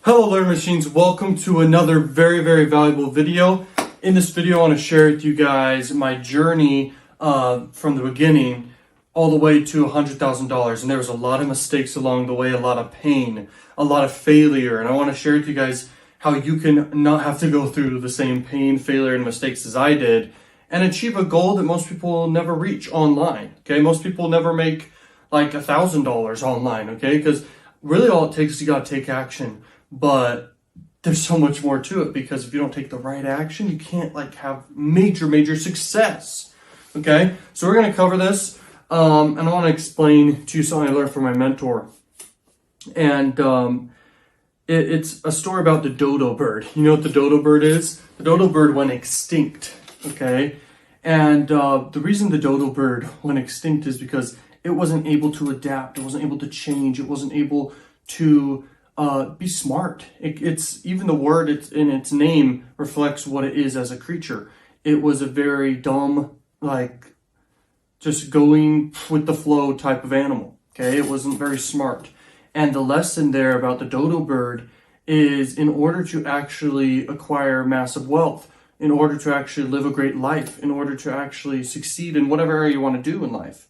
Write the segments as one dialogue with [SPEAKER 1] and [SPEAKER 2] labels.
[SPEAKER 1] Hello Learning Machines, welcome to another very valuable video. In this video I want to share with you guys my journey from the beginning all the way to $100,000, and there was a lot of mistakes along the way, a lot of pain, a lot of failure, and I want to share with you guys how you can not have to go through the same pain, failure, and mistakes as I did and achieve a goal that most people will never reach online. Okay, most people never make like $1,000 online, okay, because really all it takes is you got to take action. But there's so much more to it, because if you don't take the right action, you can't like have major success. Okay, so we're going to cover this, and I want to explain to you something I learned from my mentor. And it's a story about the dodo bird. You know what the dodo bird is? The dodo bird went extinct. Okay, and the reason the dodo bird went extinct is because it wasn't able to adapt. It wasn't able to change. It wasn't able to be smart. It's even the word it's in its name reflects what it is as a creature. It was a very dumb, like just going with the flow type of animal. Okay, it wasn't very smart. And the lesson there about the dodo bird is, in order to actually acquire massive wealth, in order to actually live a great life, in order to actually succeed in whatever area you want to do in life,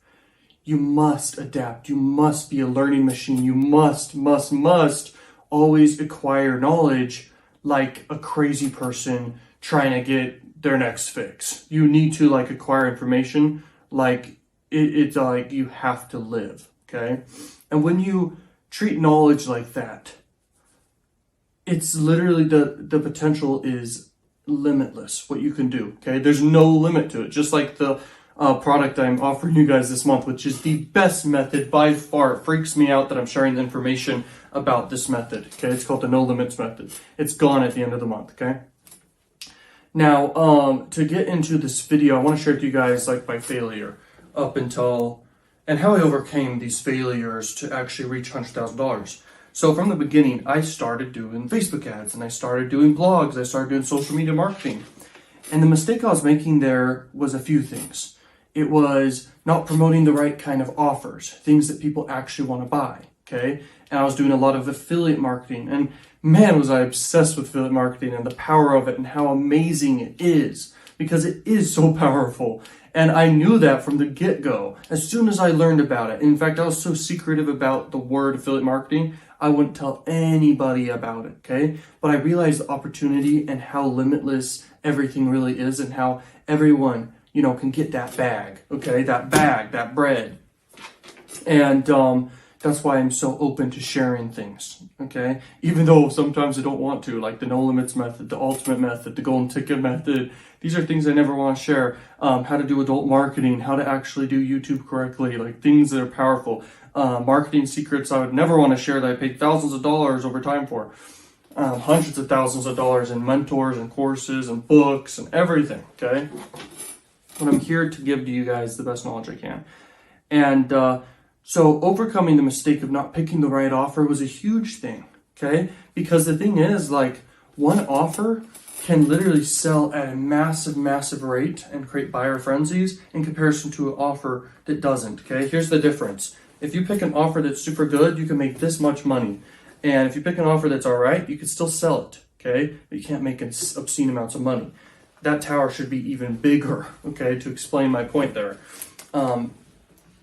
[SPEAKER 1] you must adapt. You must be a learning machine. You must always acquire knowledge like a crazy person trying to get their next fix. You need to like acquire information like it's like you have to live, okay? And when you treat knowledge like that, it's literally the potential is limitless, what you can do, okay? There's no limit to it. Just like the product I'm offering you guys this month, which is the best method by far. It freaks me out that I'm sharing the information about this method. Okay, it's called the No Limits method. It's gone at the end of the month. Okay. Now, to get into this video, I want to share with you guys like my failure up until and how I overcame these failures to actually reach $100,000. So from the beginning, I started doing Facebook ads and I started doing blogs. I started doing social media marketing, and the mistake I was making there was a few things. It was not promoting the right kind of offers, things that people actually want to buy, okay? And I was doing a lot of affiliate marketing, and man, was I obsessed with affiliate marketing and the power of it and how amazing it is, because it is so powerful. And I knew that from the get-go, as soon as I learned about it. In fact, I was so secretive about the word affiliate marketing, I wouldn't tell anybody about it, okay? But I realized the opportunity and how limitless everything really is, and how everyone, can get that bag, okay? That bag, that bread. And that's why I'm so open to sharing things, okay? Even though sometimes I don't want to, like the No Limits method, the Ultimate method, the Golden Ticket method. These are things I never want to share. How to do adult marketing, how to actually do YouTube correctly, like things that are powerful. Marketing secrets I would never want to share that I paid thousands of dollars over time for. Hundreds of thousands of dollars in mentors and courses and books and everything, okay? But I'm here to give to you guys the best knowledge I can. And so overcoming the mistake of not picking the right offer was a huge thing, okay? Because the thing is, like, one offer can literally sell at a massive rate and create buyer frenzies in comparison to an offer that doesn't, okay? Here's the difference. If you pick an offer that's super good, you can make this much money. And if you pick an offer that's all right, you can still sell it, okay? But you can't make obscene amounts of money. That tower should be even bigger, okay, to explain my point there. The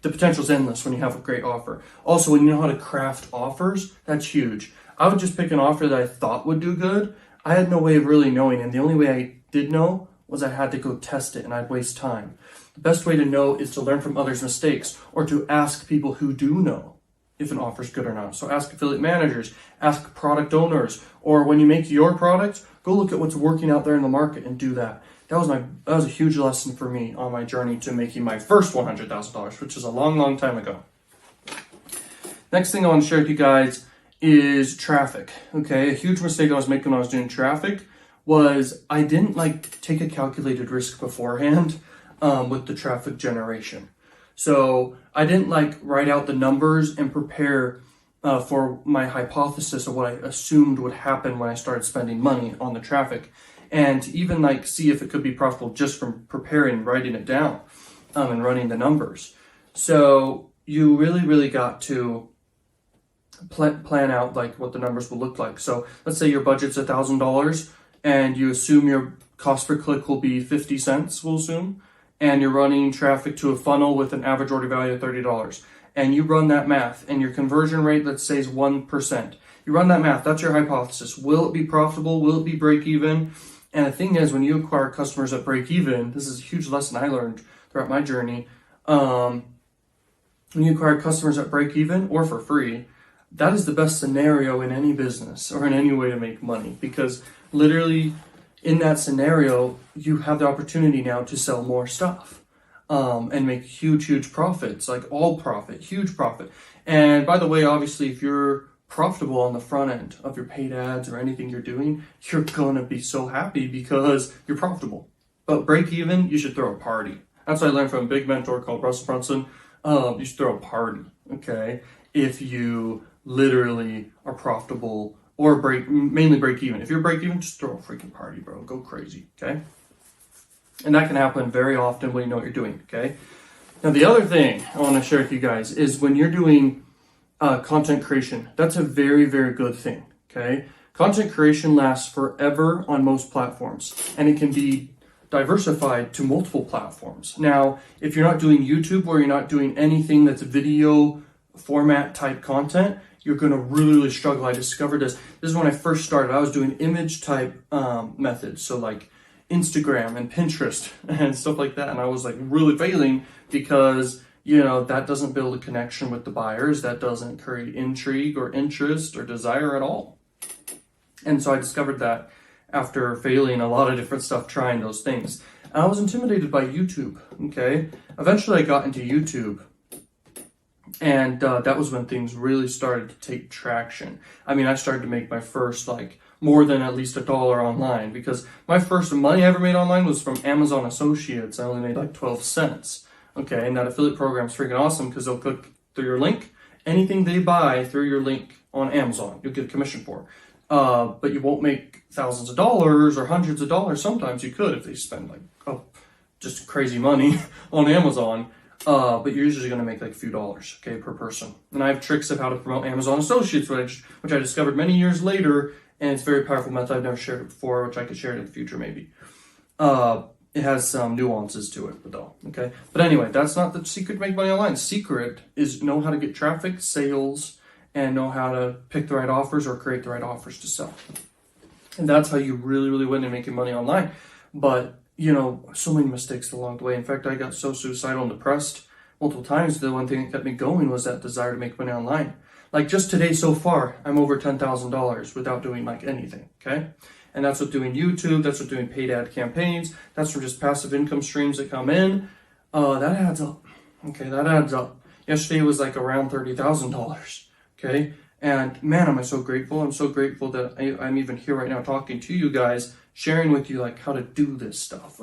[SPEAKER 1] potential is endless when you have a great offer. Also, when you know how to craft offers, that's huge. I would just pick an offer that I thought would do good. I had no way of really knowing, and the only way I did know was I had to go test it, and I'd waste time. The best way to know is to learn from others' mistakes, or to ask people who do know if an offer is good or not. So ask affiliate managers, ask product owners, or when you make your product, go look at what's working out there in the market and do that. That was a huge lesson for me on my journey to making my first $100,000, which is a long time ago. Next thing I want to share with you guys is traffic. Okay, a huge mistake I was making when I was doing traffic was I didn't like take a calculated risk beforehand with the traffic generation. So I didn't like write out the numbers and prepare for my hypothesis of what I assumed would happen when I started spending money on the traffic, and even like see if it could be profitable just from preparing, writing it down, and running the numbers. So you really got to plan out like what the numbers will look like. So let's say your budget's $1,000 and you assume your cost per click will be 50 cents, we'll assume, and you're running traffic to a funnel with an average order value of $30. And you run that math and your conversion rate, let's say, is 1%. You run that math, that's your hypothesis. Will it be profitable? Will it be break even? And the thing is, when you acquire customers at break even, this is a huge lesson I learned throughout my journey. When you acquire customers at break even or for free, that is the best scenario in any business or in any way to make money, because literally in that scenario, you have the opportunity now to sell more stuff and make huge profits, like all profit, huge profit. And by the way, obviously, if you're profitable on the front end of your paid ads or anything you're doing, you're gonna be so happy because you're profitable. But break even, you should throw a party. That's what I learned from a big mentor called Russell Brunson. You should throw a party, okay? If you literally are profitable or mainly break even. If you're break even, just throw a freaking party, bro. Go crazy, okay? And that can happen very often when you know what you're doing, okay? Now, the other thing I want to share with you guys is when you're doing content creation, that's a very good thing, okay? Content creation lasts forever on most platforms, and it can be diversified to multiple platforms. Now, if you're not doing YouTube or you're not doing anything that's video format type content, you're going to really struggle. I discovered this. This is when I first started. I was doing image type methods, so like Instagram and Pinterest and stuff like that, and I was like really failing because that doesn't build a connection with the buyers. That doesn't create intrigue or interest or desire at all. And so I discovered that after failing a lot of different stuff, trying those things. And I was intimidated by YouTube, okay? Eventually I got into YouTube, and that was when things really started to take traction. I mean, I started to make my first, more than at least $1 online, because my first money I ever made online was from Amazon Associates. I only made 12 cents. Okay, and that affiliate program is freaking awesome because they'll click through your link. Anything they buy through your link on Amazon, you'll get a commission for. But you won't make thousands of dollars or hundreds of dollars. Sometimes you could if they spend just crazy money on Amazon. But you're usually going to make a few dollars, okay, per person. And I have tricks of how to promote Amazon Associates, which I discovered many years later, and it's a very powerful method. I've never shared it before, which I could share it in the future maybe. It has some nuances to it, though, okay? But anyway, that's not the secret to make money online. The secret is know how to get traffic, sales, and know how to pick the right offers or create the right offers to sell. And that's how you really win in making money online. But, so many mistakes along the way. In fact, I got so suicidal and depressed multiple times. The one thing that kept me going was that desire to make money online. Like just today so far, I'm over $10,000 without doing anything, okay? And that's with doing YouTube, that's with doing paid ad campaigns, that's from just passive income streams that come in. That adds up. Okay, that adds up. Yesterday was around $30,000. Okay, and man, am I so grateful. I'm so grateful that I'm even here right now talking to you guys, sharing with you how to do this stuff.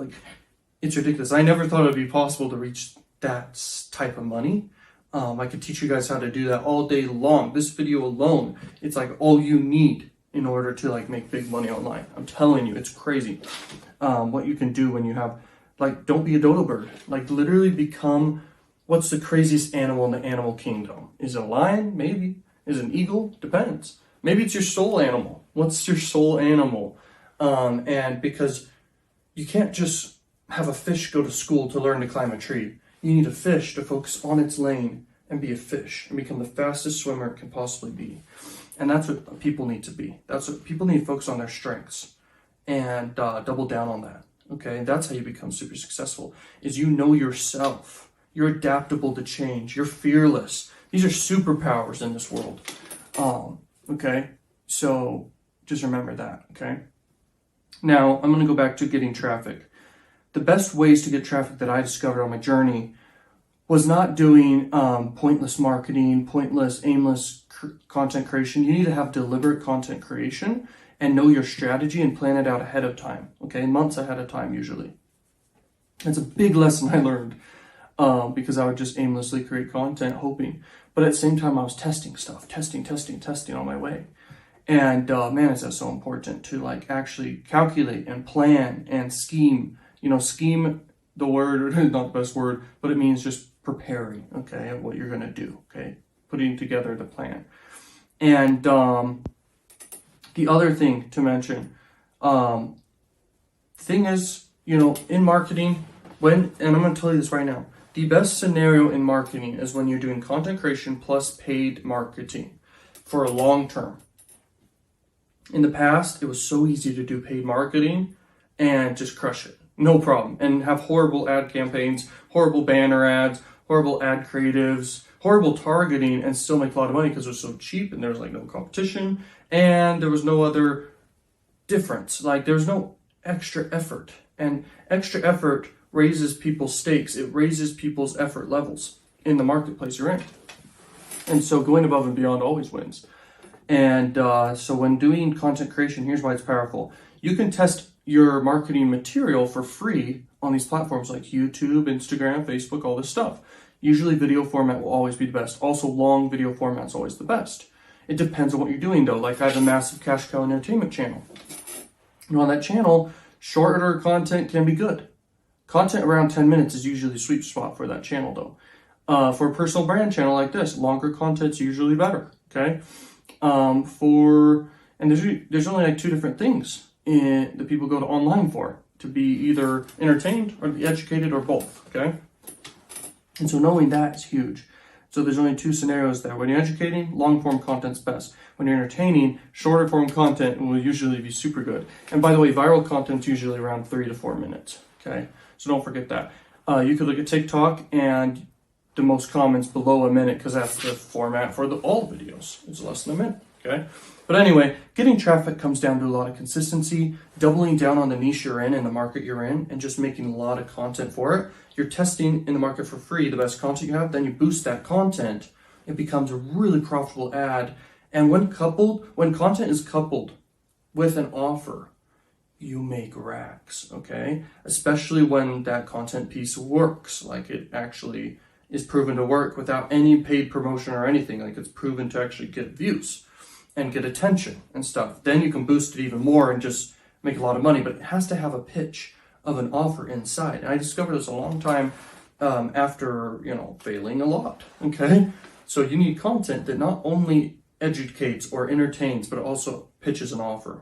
[SPEAKER 1] It's ridiculous. I never thought it would be possible to reach that type of money. I could teach you guys how to do that all day long. This video alone, it's all you need in order to make big money online. I'm telling you, it's crazy what you can do when you have don't be a dodo bird. Literally become, what's the craziest animal in the animal kingdom? Is it a lion? Maybe. Is it an eagle? Depends. Maybe it's your soul animal. What's your soul animal? And because you can't just have a fish go to school to learn to climb a tree. You need a fish to focus on its lane and be a fish and become the fastest swimmer it can possibly be. And that's what people need to be. That's what people need to focus on, their strengths and double down on that. Okay, and that's how you become super successful, is yourself. You're adaptable to change. You're fearless. These are superpowers in this world. Okay, so just remember that, okay? Now, I'm going to go back to getting traffic. The best ways to get traffic that I discovered on my journey was not doing pointless marketing, pointless, aimless content creation. You need to have deliberate content creation and know your strategy and plan it out ahead of time, okay? Months ahead of time, usually. It's a big lesson I learned because I would just aimlessly create content hoping. But at the same time, I was testing stuff, testing on my way. And man, is that so important to actually calculate and plan and scheme. Scheme, the word, not the best word, but it means just preparing, okay, of what you're going to do, okay, putting together the plan. And the other thing to mention, thing is, in marketing, and I'm going to tell you this right now, the best scenario in marketing is when you're doing content creation plus paid marketing for a long term. In the past, it was so easy to do paid marketing and just crush it. No problem. And have horrible ad campaigns, horrible banner ads, horrible ad creatives, horrible targeting, and still make a lot of money because it was so cheap and there was like no competition and there was no other difference. Like there was no extra effort. And extra effort raises people's stakes. It raises people's effort levels in the marketplace you're in. And so going above and beyond always wins. And so when doing content creation, here's why it's powerful. You can test your marketing material for free on these platforms like YouTube, Instagram, Facebook, all this stuff. Usually video format will always be the best. Also, long video format's always the best. It depends on what you're doing though. Like I have a massive cash cow entertainment channel. On that channel, shorter content can be good. Content around 10 minutes is usually the sweet spot for that channel though. For a personal brand channel like this, longer content's usually better, okay? And there's only like two different things that people go to online for, to be either entertained or be educated or both, okay? And so knowing that is huge. So there's only two scenarios there. When you're educating, long form content's best. When you're entertaining, shorter form content will usually be super good. And by the way, viral content's usually around 3 to 4 minutes, okay? So don't forget that. You could look at TikTok and the most comments below a minute because that's the format for all videos. It's less than a minute, okay? But anyway, getting traffic comes down to a lot of consistency, doubling down on the niche you're in and the market you're in, and just making a lot of content for it. You're testing in the market for free the best content you have, then you boost that content. It becomes a really profitable ad. And when content is coupled with an offer, you make racks, okay? Especially when that content piece works, like it actually is proven to work without any paid promotion or anything, like it's proven to actually get views and get attention and stuff. Then you can boost it even more and just make a lot of money, but it has to have a pitch of an offer inside. And I discovered this a long time after, failing a lot, okay? So you need content that not only educates or entertains, but also pitches an offer.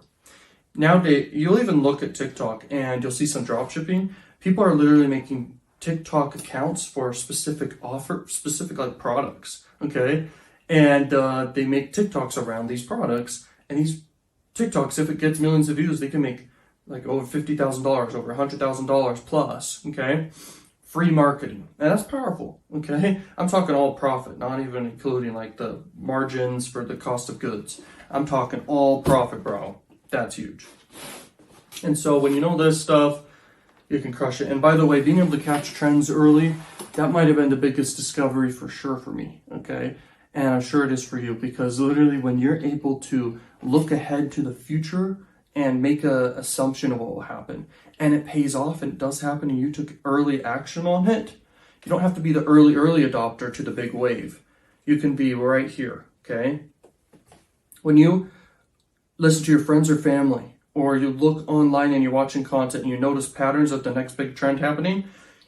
[SPEAKER 1] Nowadays, you'll even look at TikTok and you'll see some drop shipping. People are literally making TikTok accounts for specific like products, okay? And they make TikToks around these products, and these TikToks, if it gets millions of views, they can make like over $50,000, over $100,000 plus, okay? Free marketing, and that's powerful, okay? I'm talking all profit, not even including like the margins for the cost of goods. I'm talking all profit, bro. That's huge. And so when you know this stuff, you can crush it. And by the way, being able to catch trends early, that might have been the biggest discovery for sure for me, okay? And I'm sure it is for you, because literally when you're able to look ahead to the future and make an assumption of what will happen, and it pays off and it does happen and you took early action on it, you don't have to be the early adopter to the big wave. You can be right here, okay? When you listen to your friends or family, or you look online and you're watching content and you notice patterns of the next big trend happening,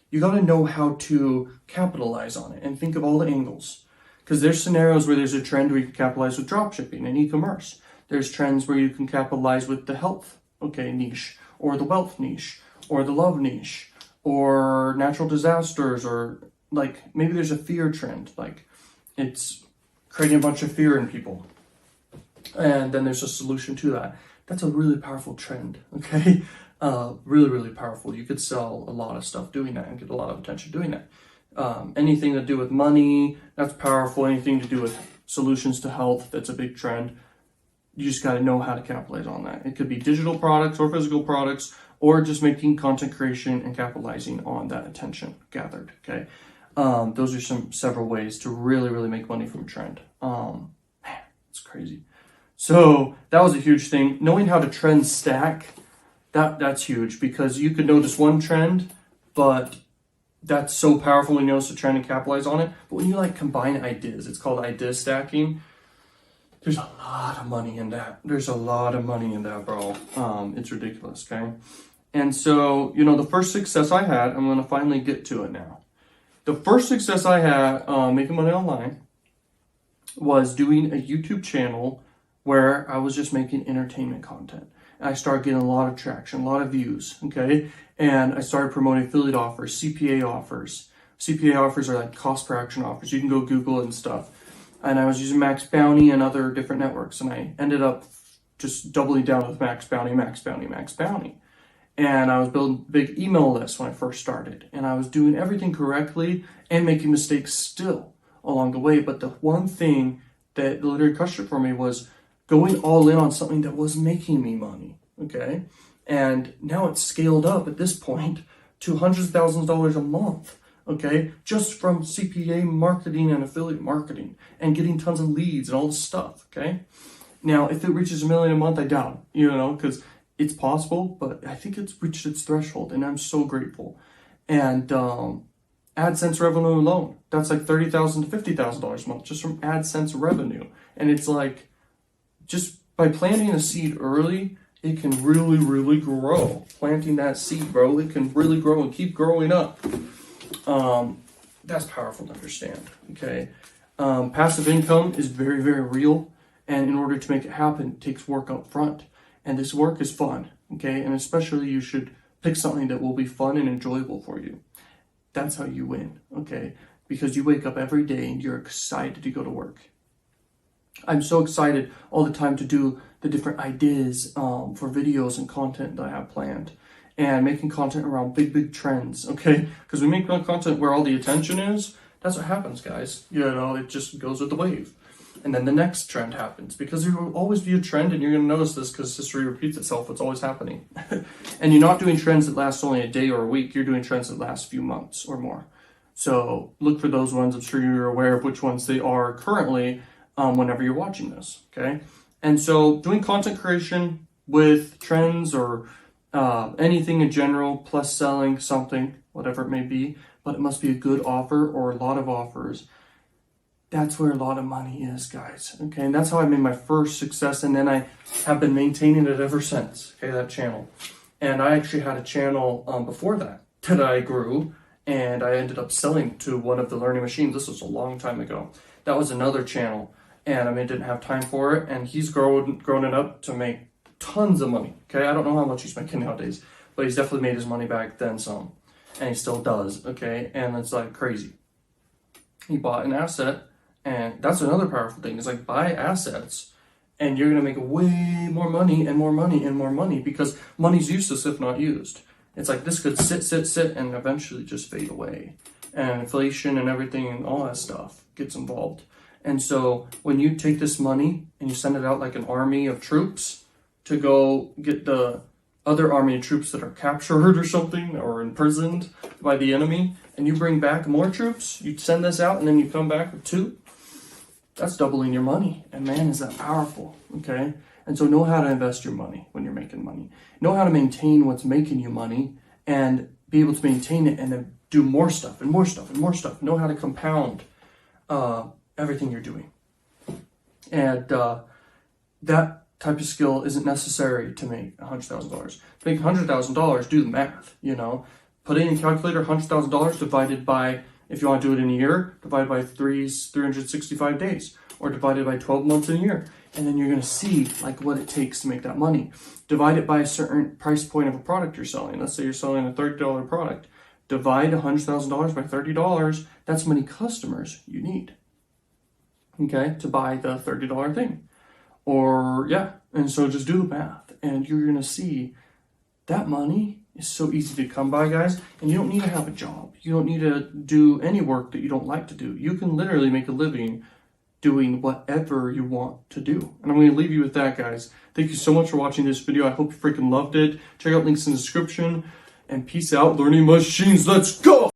[SPEAKER 1] you got to know how to capitalize on it and think of all the angles. Because there's scenarios where there's a trend where you can capitalize with dropshipping and e-commerce. There's trends where you can capitalize with the health, niche, or the wealth niche, or the love niche, or natural disasters, or like maybe there's a fear trend, like it's creating a bunch of fear in people. And then there's a solution to that. That's a really powerful trend, okay? Really, really powerful. You could sell a lot of stuff doing that and get a lot of attention doing that. Anything to do with money, that's powerful. Anything to do with solutions to health, that's a big trend. You just got to know how to capitalize on that. It could be digital products or physical products, or just making content creation and capitalizing on that attention gathered, okay? Those are several ways to really, really make money from a trend. Man, it's crazy. So that was a huge thing. Knowing how to trend stack, that's huge, because you could notice one trend, but that's so powerful when you notice a trend and capitalize on it. But when you like combine ideas, it's called idea stacking. There's a lot of money in that. There's a lot of money in that, bro. It's ridiculous, okay? And so, the first success I had, I'm going to finally get to it now. The first success I had making money online was doing a YouTube channel where I was just making entertainment content. And I started getting a lot of traction, a lot of views, okay? And I started promoting affiliate offers, CPA offers. CPA offers are like cost per action offers. You can go Google it and stuff. And I was using Max Bounty and other different networks. And I ended up just doubling down with Max Bounty, Max Bounty, Max Bounty. And I was building big email lists when I first started. And I was doing everything correctly and making mistakes still along the way. But the one thing that literally crushed it for me was going all in on something that was making me money, okay? And now it's scaled up at this point to hundreds of thousands of dollars a month, okay? Just from CPA marketing and affiliate marketing and getting tons of leads and all this stuff, okay? Now, if it reaches $1 million a month, I doubt it, because it's possible, but I think it's reached its threshold, and I'm so grateful. And AdSense revenue alone, that's like $30,000 to $50,000 a month just from AdSense revenue. And it's like, just by planting a seed early, it can really, really grow. Planting that seed, bro, it can really grow and keep growing up. That's powerful to understand, okay? Passive income is very, very real. And in order to make it happen, it takes work up front. And this work is fun, okay? And especially you should pick something that will be fun and enjoyable for you. That's how you win, okay? Because you wake up every day and you're excited to go to work. I'm so excited all the time to do the different ideas for videos and content that I have planned. And making content around big trends, okay? Because we make content where all the attention is, that's what happens, guys. It just goes with the wave. And then the next trend happens, because there will always be a trend, and you're going to notice this because history repeats itself. It's always happening. And you're not doing trends that last only a day or a week. You're doing trends that last a few months or more. So look for those ones. I'm sure you're aware of which ones they are currently whenever you're watching this, okay? And so doing content creation with trends or anything in general, plus selling something, whatever it may be, but it must be a good offer or a lot of offers. That's where a lot of money is, guys, okay? And that's how I made my first success, and then I have been maintaining it ever since, okay, that channel. And I actually had a channel before that I grew, and I ended up selling to one of the learning machines. This was a long time ago. That was another channel, and I didn't have time for it, and he's grown it up to make tons of money, okay? I don't know how much he's making nowadays, but he's definitely made his money back then some, and he still does, okay? And it's like crazy. He bought an asset. And that's another powerful thing. It's like buy assets and you're going to make way more money and more money and more money, because money's useless if not used. It's like this could sit and eventually just fade away. And inflation and everything and all that stuff gets involved. And so when you take this money and you send it out like an army of troops to go get the other army of troops that are captured or something or imprisoned by the enemy, and you bring back more troops, you send this out and then you come back with 2, that's doubling your money. And man, is that powerful, okay? And so know how to invest your money when you're making money. Know how to maintain what's making you money and be able to maintain it and then do more stuff and more stuff and more stuff. Know how to compound everything you're doing. And that type of skill isn't necessary to make $100,000. To make $100,000, do the math, Put in a calculator, $100,000 divided by, if you want to do it in a year, divided by 365 days, or divided by 12 months in a year. And then you're going to see like what it takes to make that money. Divide it by a certain price point of a product you're selling. Let's say you're selling a $30 product. Divide $100,000 by $30. That's how many customers you need, okay, to buy the $30 thing. And so just do the math, and you're going to see that money is so easy to come by, guys, and you don't need to have a job. You don't need to do any work that you don't like to do. You can literally make a living doing whatever you want to do. And I'm going to leave you with that, guys. Thank you so much for watching this video. I hope you freaking loved it. Check out links in the description, and peace out, learning machines. Let's go!